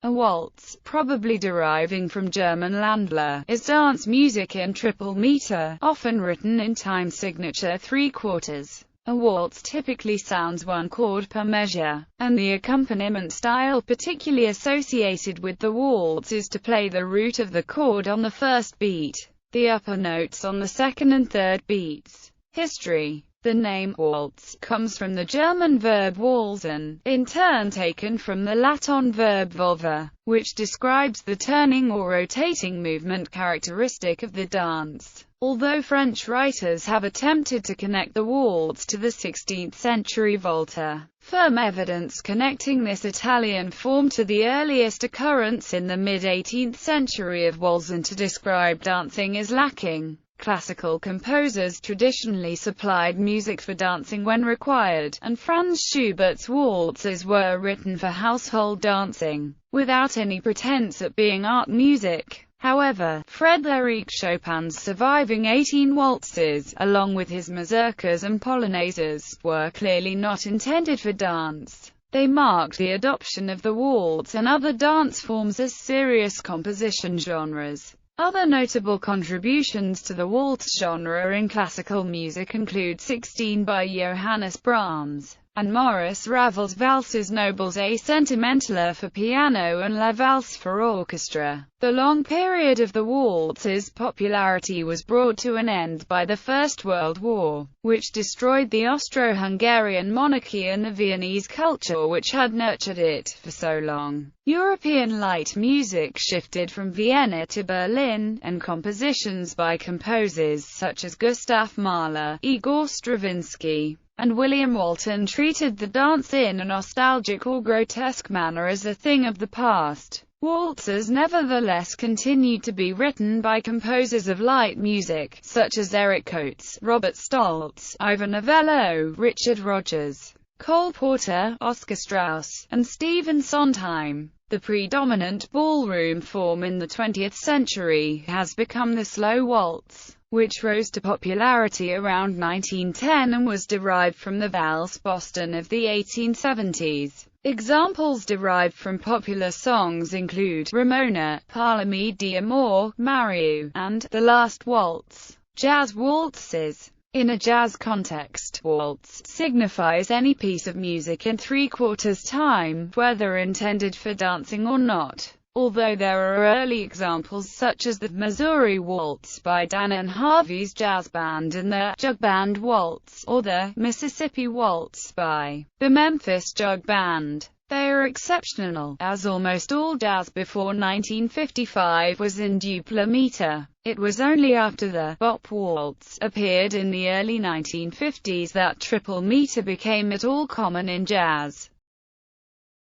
A waltz, probably deriving from German Landler, is dance music in triple meter, often written in time signature 3/4. A waltz typically sounds one chord per measure, and the accompaniment style particularly associated with the waltz is to play the root of the chord on the first beat, the upper notes on the second and third beats. History. The name waltz comes from the German verb walzen, in turn taken from the Latin verb volva, which describes the turning or rotating movement characteristic of the dance. Although French writers have attempted to connect the waltz to the 16th century volta, firm evidence connecting this Italian form to the earliest occurrence in the mid-18th century of walzen to describe dancing is lacking. Classical composers traditionally supplied music for dancing when required, and Franz Schubert's waltzes were written for household dancing, without any pretense at being art music. However, Frédéric Chopin's surviving 18 waltzes, along with his mazurkas and polonaises, were clearly not intended for dance. They marked the adoption of the waltz and other dance forms as serious composition genres. Other notable contributions to the waltz genre in classical music include 16 by Johannes Brahms, and Maurice Ravel's Valses Nobles et Sentimentales for piano and La Valse for orchestra. The long period of the waltz's popularity was brought to an end by the First World War, which destroyed the Austro-Hungarian monarchy and the Viennese culture which had nurtured it for so long. European light music shifted from Vienna to Berlin, and compositions by composers such as Gustav Mahler, Igor Stravinsky, and William Walton treated the dance in a nostalgic or grotesque manner as a thing of the past. Waltzes nevertheless continued to be written by composers of light music, such as Eric Coates, Robert Stoltz, Ivan Novello, Richard Rodgers, Cole Porter, Oscar Strauss, and Stephen Sondheim. The predominant ballroom form in the 20th century has become the slow waltz, which rose to popularity around 1910 and was derived from the valse Boston of the 1870s. Examples derived from popular songs include Ramona, Parlami d'amore, Mariu, and The Last Waltz. Jazz waltzes. In a jazz context, waltz signifies any piece of music in 3/4 time, whether intended for dancing or not. Although there are early examples such as the Missouri Waltz by Dan and Harvey's Jazz Band and the Jug Band Waltz, or the Mississippi Waltz by the Memphis Jug Band, they are exceptional, as almost all jazz before 1955 was in duple meter. It was only after the bop waltz appeared in the early 1950s that triple meter became at all common in jazz.